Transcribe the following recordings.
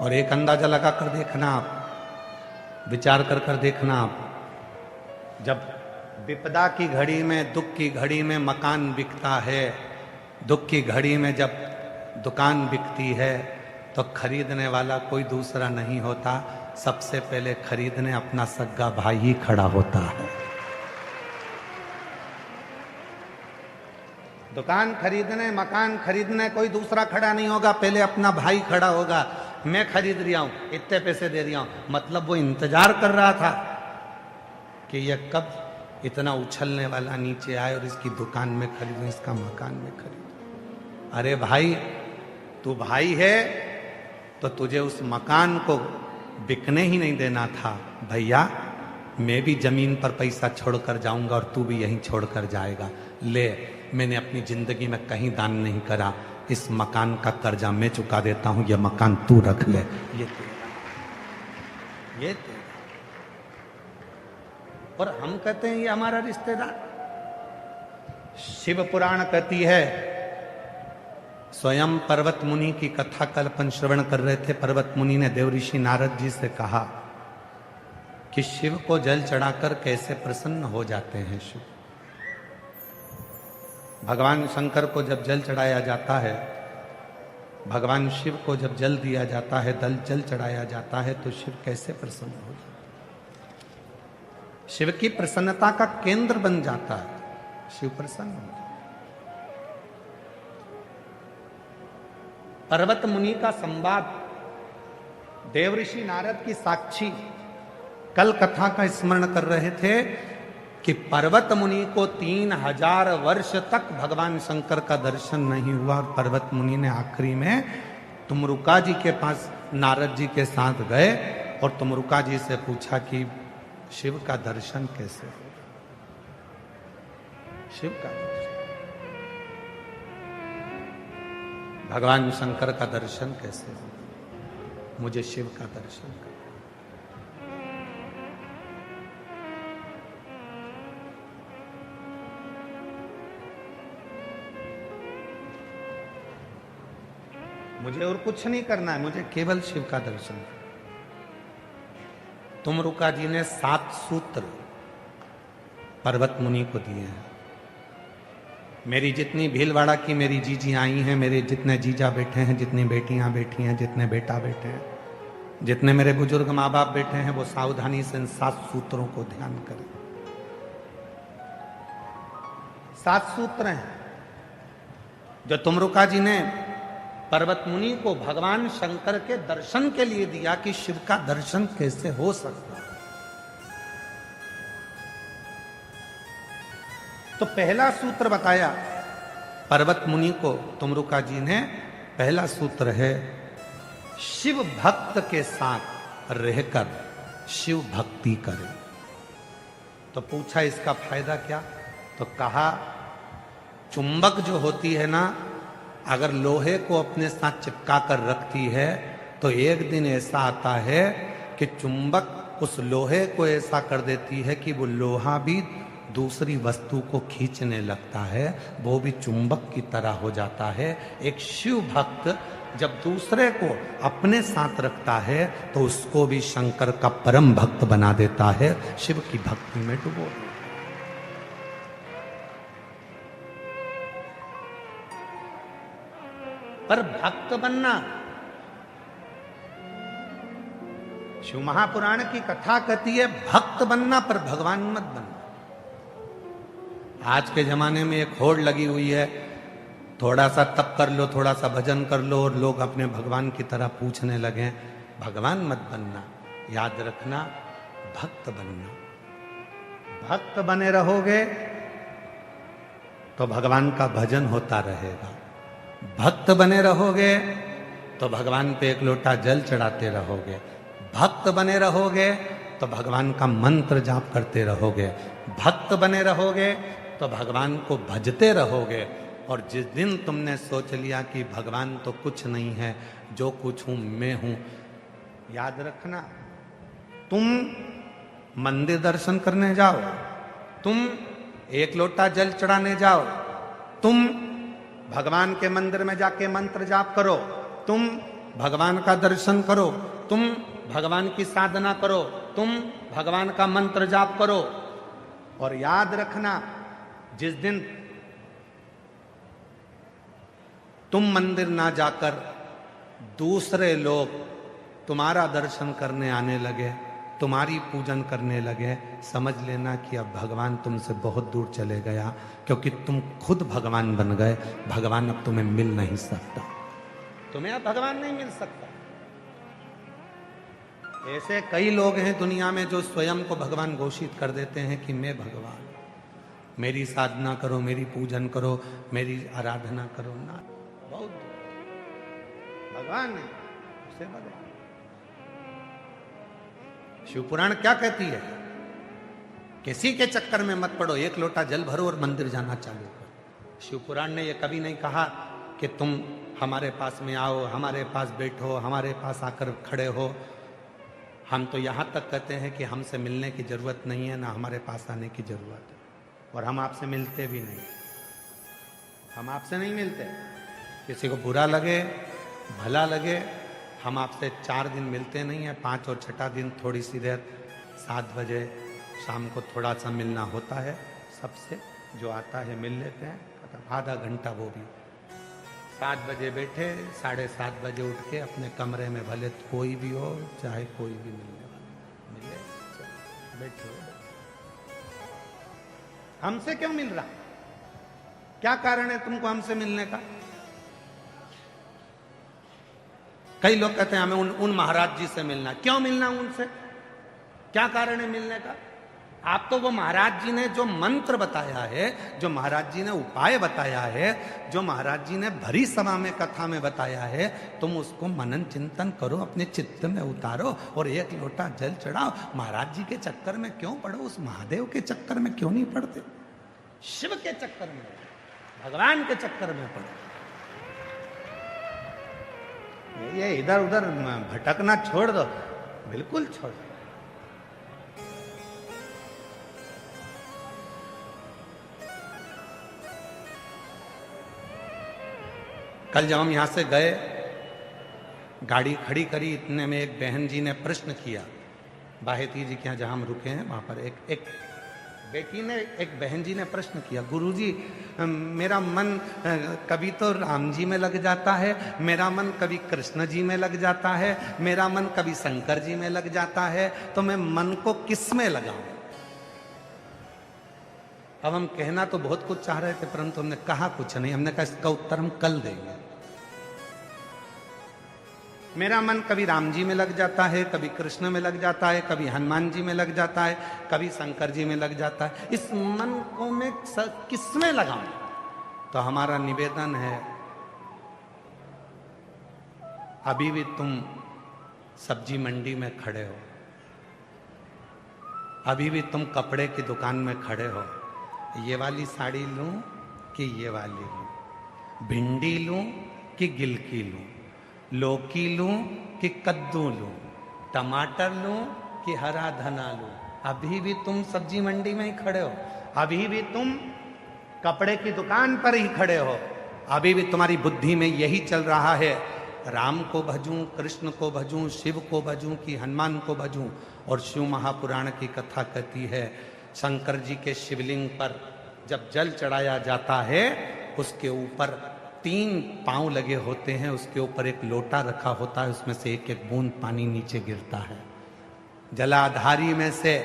और एक अंदाजा लगा कर देखना आप, विचार कर कर देखना आप, जब विपदा की घड़ी में, दुख की घड़ी में मकान बिकता है, दुख की घड़ी में जब दुकान बिकती है, तो खरीदने वाला कोई दूसरा नहीं होता, सबसे पहले खरीदने अपना सगा भाई ही खड़ा होता है। दुकान खरीदने, मकान खरीदने कोई दूसरा खड़ा नहीं होगा, पहले अपना भाई खड़ा होगा। मैं खरीद रहा हूं, इतने पैसे दे रहा हूं, मतलब वो इंतजार कर रहा था कि ये कब इतना उछलने वाला नीचे आए और इसकी दुकान में खरीदूं, इसका मकान में खरीदूं। अरे भाई, तू भाई है तो तुझे उस मकान को बिकने ही नहीं देना था। भैया, मैं भी जमीन पर पैसा छोड़कर जाऊंगा और तू भी यहीं छोड़कर जाएगा। ले, मैंने अपनी जिंदगी में कहीं दान नहीं करा, इस मकान का कर्जा मैं चुका देता हूं, यह मकान तू रख ले। ये तेरा। और हम कहते हैं ये हमारा रिश्तेदार। शिव पुराण कहती है, स्वयं पर्वत मुनि की कथा कल्पन श्रवण कर रहे थे। पर्वत मुनि ने देवऋषि नारद जी से कहा कि शिव को जल चढ़ाकर कैसे प्रसन्न हो जाते हैं शिव। भगवान शंकर को जब जल चढ़ाया जाता है, भगवान शिव को जब जल दिया जाता है, जल चढ़ाया जाता है, तो शिव कैसे प्रसन्न हो जाता है, शिव की प्रसन्नता का केंद्र बन जाता है, शिव प्रसन्न हो जाता है। पर्वत मुनि का संवाद, देवऋषि नारद की साक्षी कल कथा का स्मरण कर रहे थे कि पर्वत मुनि को 3000 वर्ष तक भगवान शंकर का दर्शन नहीं हुआ, और पर्वत मुनि ने आखिरी में तुमरुका जी के पास नारद जी के साथ गए और तुमरुका जी से पूछा कि शिव का दर्शन कैसे हो, शिव का दर्शन, भगवान शंकर का दर्शन कैसे हो, मुझे शिव का दर्शन कर। मुझे और कुछ नहीं करना है, मुझे केवल शिव का दर्शन। तुमरुका जी ने 7 सूत्र पर्वत मुनि को दिए हैं। मेरी जितनी भीलवाड़ा की मेरी जीजी आई हैं, मेरे जितने जीजा बैठे हैं, जितनी बेटियां बैठी हैं, जितने बेटा बैठे हैं, जितने मेरे बुजुर्ग माँ बाप बैठे हैं, वो सावधानी से इन 7 सूत्रों को ध्यान करें। 7 सूत्र हैं जो तुमरुका जी ने पर्वत मुनि को भगवान शंकर के दर्शन के लिए दिया कि शिव का दर्शन कैसे हो सकता है। तो पहला सूत्र बताया पर्वत मुनि को तुमरुका जी ने, पहला सूत्र है शिव भक्त के साथ रहकर शिव भक्ति करें। तो पूछा इसका फायदा क्या, तो कहा चुंबक जो होती है ना, अगर लोहे को अपने साथ चिपका कर रखती है तो एक दिन ऐसा आता है कि चुंबक उस लोहे को ऐसा कर देती है कि वो लोहा भी दूसरी वस्तु को खींचने लगता है, वो भी चुंबक की तरह हो जाता है। एक शिव भक्त जब दूसरे को अपने साथ रखता है तो उसको भी शंकर का परम भक्त बना देता है, शिव की भक्ति में डुबो। पर भक्त बनना, शिव महापुराण की कथा कहती है भक्त बनना, पर भगवान मत बनना। आज के जमाने में एक होड़ लगी हुई है, थोड़ा सा तप कर लो, थोड़ा सा भजन कर लो, और लोग अपने भगवान की तरह पूछने लगे। भगवान मत बनना, याद रखना भक्त बनना। भक्त बने रहोगे तो भगवान का भजन होता रहेगा, भक्त बने रहोगे तो भगवान पे एक लोटा जल चढ़ाते रहोगे, भक्त बने रहोगे तो भगवान का मंत्र जाप करते रहोगे, भक्त बने रहोगे तो भगवान को भजते रहोगे। और जिस दिन तुमने सोच लिया कि भगवान तो कुछ नहीं है, जो कुछ हूं मैं हूं, याद रखना तुम मंदिर दर्शन करने जाओ, तुम एक लोटा जल चढ़ाने जाओ, तुम भगवान के मंदिर में जाके मंत्र जाप करो, तुम भगवान का दर्शन करो, तुम भगवान की साधना करो, तुम भगवान का मंत्र जाप करो। और याद रखना, जिस दिन तुम मंदिर ना जाकर दूसरे लोग तुम्हारा दर्शन करने आने लगे, तुम्हारी पूजन करने लगे, समझ लेना कि अब भगवान तुमसे बहुत दूर चले गया, क्योंकि तुम खुद भगवान बन गए। भगवान अब तुम्हें मिल नहीं सकता, तुम्हें अब भगवान नहीं मिल सकता। ऐसे कई लोग हैं दुनिया में जो स्वयं को भगवान घोषित कर देते हैं कि मैं भगवान, मेरी साधना करो, मेरी पूजन करो, मेरी आराधना करो। ना, बहुत भगवान है उसे भगवान। शिवपुराण क्या कहती है? किसी के चक्कर में मत पड़ो, एक लोटा जल भरो और मंदिर जाना चालू करो। शिवपुराण ने यह कभी नहीं कहा कि तुम हमारे पास में आओ, हमारे पास बैठो, हमारे पास आकर खड़े हो। हम तो यहां तक कहते हैं कि हमसे मिलने की जरूरत नहीं है, ना हमारे पास आने की जरूरत है, और हम आपसे मिलते भी नहीं। हम आपसे नहीं मिलते। किसी को बुरा लगे, भला लगे, हम आपसे 4 दिन मिलते नहीं है, 5 और 6ठा दिन थोड़ी सी देर, 7 बजे शाम को थोड़ा सा मिलना होता है सबसे, जो आता है मिल लेते हैं, आधा घंटा, वो भी 7 बजे बैठे, 7:30 बजे उठ के अपने कमरे में, भले कोई भी हो, चाहे कोई भी मिलने वाला मिले, बैठो। हमसे क्यों मिल रहा? क्या कारण है तुमको हमसे मिलने का? कई लोग कहते हैं हमें उन महाराज जी से मिलना। क्यों मिलना उनसे? क्या कारण है मिलने का? आप तो वो महाराज जी ने जो मंत्र बताया है, जो महाराज जी ने उपाय बताया है, जो महाराज जी ने भरी सभा में कथा में बताया है, तुम उसको मनन चिंतन करो, अपने चित्त में उतारो और एक लोटा जल चढ़ाओ। महाराज जी के चक्कर में क्यों पड़ो? उस महादेव के चक्कर में क्यों नहीं पड़ते? शिव के चक्कर में, भगवान के चक्कर में पड़ो। ये इधर उधर भटकना छोड़ दो, बिल्कुल छोड़ दो। कल जब हम यहां से गए, गाड़ी खड़ी करी, इतने में एक बहन जी ने प्रश्न किया, बाहेती जी के यहाँ जहां हम रुके हैं वहां पर एक बेटी ने, एक बहन जी ने प्रश्न किया, गुरुजी मेरा मन कभी तो राम जी में लग जाता है, मेरा मन कभी कृष्ण जी में लग जाता है, मेरा मन कभी शंकर जी में लग जाता है, तो मैं मन को किस में लगाऊं? अब हम कहना तो बहुत कुछ चाह रहे थे, परंतु हमने कहा कुछ नहीं। हमने कहा इसका उत्तर हम कल देंगे। मेरा मन कभी राम जी में लग जाता है, कभी कृष्ण में लग जाता है, कभी हनुमान जी में लग जाता है, कभी शंकर जी में लग जाता है। इस मन को मैं किसमें लगाऊं? तो हमारा निवेदन है, अभी भी तुम सब्जी मंडी में खड़े हो, अभी भी तुम कपड़े की दुकान में खड़े हो, ये वाली साड़ी लूं कि ये वाली लूं, भिंडी लूं कि गिलकी लूं, लौकी लूं कि कद्दू लूं, टमाटर लूं कि हरा धना लूं, अभी भी तुम सब्जी मंडी में ही खड़े हो, अभी भी तुम कपड़े की दुकान पर ही खड़े हो, अभी भी तुम्हारी बुद्धि में यही चल रहा है, राम को भजूं, कृष्ण को भजूं, शिव को भजूं कि हनुमान को भजूं। और शिव महापुराण की कथा कहती है, शंकर जी के शिवलिंग पर जब जल चढ़ाया जाता है, उसके ऊपर 3 पांव लगे होते हैं, उसके ऊपर एक लोटा रखा होता है, उसमें से एक एक बूंद पानी नीचे गिरता है। जलाधारी में से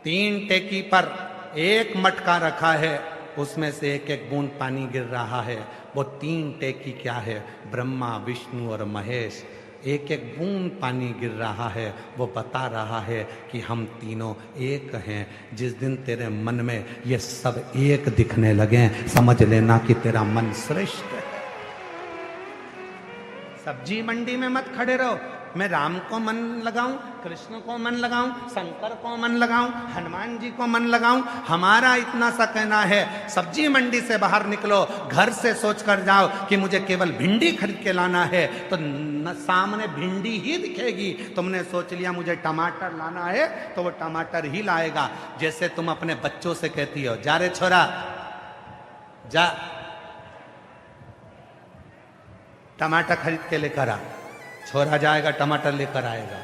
3 टेकी पर एक मटका रखा है, उसमें से एक एक बूंद पानी गिर रहा है। वो 3 टेकी क्या है? ब्रह्मा, विष्णु और महेश। एक एक बूंद पानी गिर रहा है, वो बता रहा है कि हम तीनों एक हैं। जिस दिन तेरे मन में ये सब एक दिखने लगे, समझ लेना कि तेरा मन श्रेष्ठ है। सब्जी मंडी में मत खड़े रहो, मैं राम को मन लगाऊं, कृष्ण को मन लगाऊं, शंकर को मन लगाऊं, हनुमान जी को मन लगाऊं। हमारा इतना सा कहना है, सब्जी मंडी से बाहर निकलो, घर से सोच कर जाओ कि मुझे केवल भिंडी खरीद के लाना है, तो सामने भिंडी ही दिखेगी। तुमने सोच लिया मुझे टमाटर लाना है, तो वो टमाटर ही लाएगा। जैसे तुम अपने बच्चों से कहती हो, जा रे छोरा जा, टमाटर खरीद के लेकर आ, छोरा जाएगा टमाटर लेकर आएगा,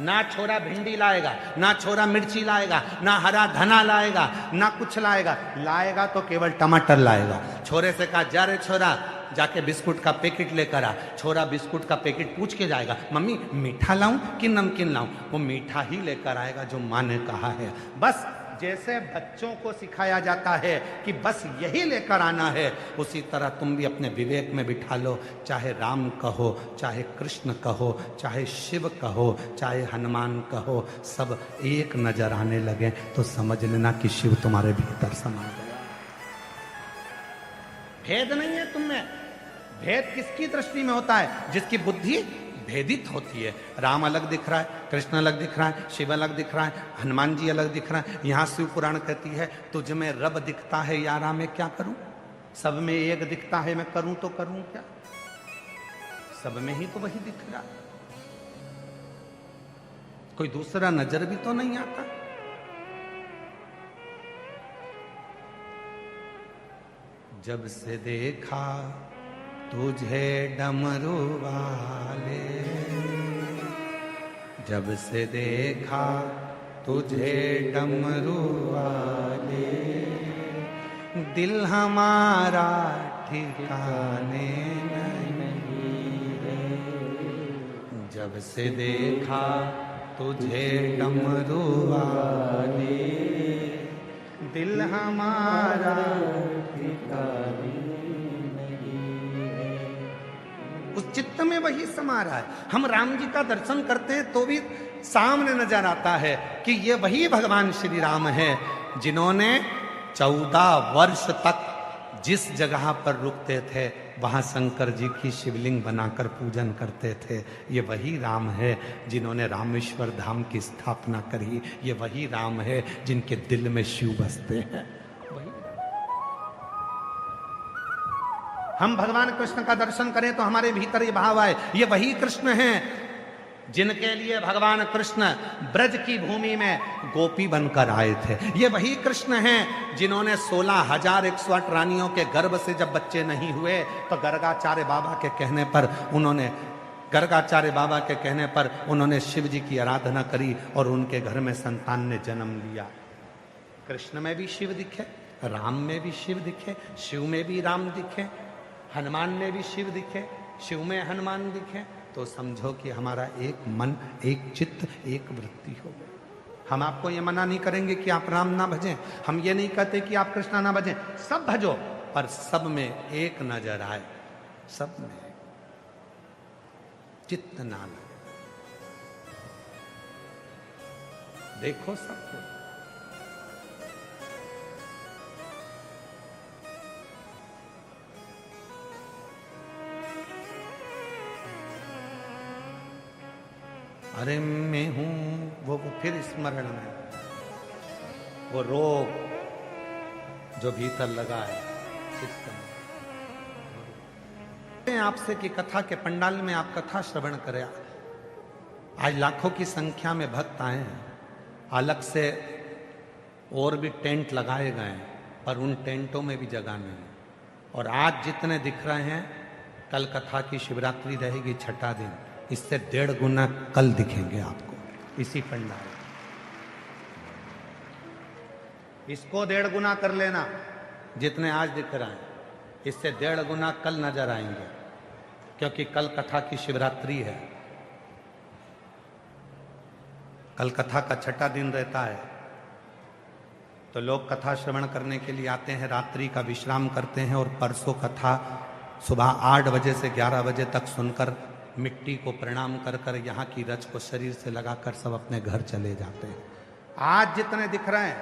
ना छोरा भिंडी लाएगा, ना छोरा मिर्ची लाएगा, ना हरा धना लाएगा, ना कुछ लाएगा तो केवल टमाटर लाएगा। छोरे से कहा जा रे छोरा, जाके बिस्कुट का पैकेट लेकर आ। छोरा बिस्कुट का पैकेट पूछ के जाएगा, मम्मी मीठा लाऊं कि नमकीन लाऊं? वो मीठा ही लेकर आएगा जो माँ ने कहा है। बस जैसे बच्चों को सिखाया जाता है कि बस यही लेकर आना है, उसी तरह तुम भी अपने विवेक में बिठा लो। चाहे राम कहो, चाहे कृष्ण कहो, चाहे शिव कहो, चाहे हनुमान कहो, सब एक नजर आने लगे तो समझ लेना कि शिव तुम्हारे भीतर समा गया। भेद नहीं है तुम में। भेद किसकी दृष्टि में होता है? जिसकी बुद्धि भेदित होती है। राम अलग दिख रहा है, कृष्ण अलग दिख रहा है, शिव अलग दिख रहा है, हनुमान जी अलग दिख रहा है। यहां शिव पुराण कहती है तुझ में रब दिखता है यारा, मैं क्या करूं? सब में एक दिखता है, मैं करूं तो करूं क्या? सब में ही तो वही दिख रहा, कोई दूसरा नजर भी तो नहीं आता। जब से देखा तुझे डमरू वाले, जब से देखा तुझे डमरू वाले, दिल हमारा ठिकाने नहीं रे। जब से देखा तुझे डमरू वाले, दिल हमारा ठिकाने। उस चित्त में वही समा रहा है। हम राम जी का दर्शन करते हैं तो भी सामने नजर आता है कि ये वही भगवान श्री राम है जिन्होंने 14 वर्ष तक जिस जगह पर रुकते थे वहां शंकर जी की शिवलिंग बनाकर पूजन करते थे। ये वही राम है जिन्होंने रामेश्वर धाम की स्थापना करी। ये वही राम है जिनके दिल में शिव बसते हैं। हम भगवान कृष्ण का दर्शन करें तो हमारे भीतर ये भाव आए, ये वही कृष्ण हैं जिनके लिए भगवान कृष्ण ब्रज की भूमि में गोपी बनकर आए थे। ये वही कृष्ण हैं जिन्होंने 16,108 रानियों के गर्भ से जब बच्चे नहीं हुए तो गर्गाचार्य बाबा के कहने पर उन्होंने शिव जी की आराधना करी और उनके घर में संतान ने जन्म लिया। कृष्ण में भी शिव दिखे, राम में भी शिव दिखे, शिव में भी राम दिखे, हनुमान में भी शिव दिखे, शिव में हनुमान दिखे, तो समझो कि हमारा एक मन, एक चित्त, एक वृत्ति हो गई। हम आपको ये मना नहीं करेंगे कि आप राम ना भजें, हम ये नहीं कहते कि आप कृष्णा ना भजें, सब भजो, पर सब में एक नजर आए, सब में चित्त ना लगे। देखो सबको। अरे मैं हूं वो फिर स्मरण में वो रोग जो भीतर लगा है चित्त में। आपसे कि कथा के पंडाल में आप कथा श्रवण करें। आज लाखों की संख्या में भक्त आए हैं, अलग से और भी टेंट लगाए गए हैं, पर उन टेंटों में भी जगह नहीं। और आज जितने दिख रहे हैं, कल कथा की शिवरात्रि रहेगी, छठा दिन, इससे 1.5 गुना कल दिखेंगे आपको इसी पंडाल। इसको 1.5 गुना कर लेना, जितने आज दिख रहे हैं, इससे 1.5 गुना कल नजर आएंगे, क्योंकि कल कथा की शिवरात्रि है। कल कथा का छठा दिन रहता है, तो लोग कथा श्रवण करने के लिए आते हैं, रात्रि का विश्राम करते हैं और परसों कथा सुबह 8 बजे से 11 बजे तक सुनकर मिट्टी को प्रणाम कर कर यहाँ की रच को शरीर से लगाकर सब अपने घर चले जाते हैं। आज जितने दिख रहे हैं,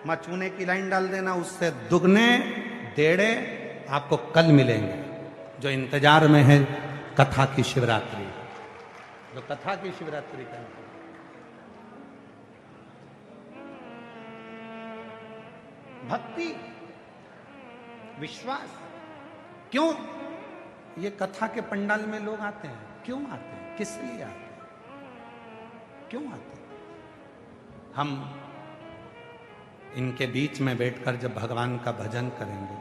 मैं चूने की लाइन डाल देना, उससे दुगने 1.5 आपको कल मिलेंगे, जो इंतजार में है कथा की शिवरात्रि, जो कथा की शिवरात्रि का भक्ति विश्वास। क्यों ये कथा के पंडाल में लोग आते हैं? क्यों आते हैं? किस लिए आते हैं? क्यों आते हैं? हम इनके बीच में बैठकर जब भगवान का भजन करेंगे,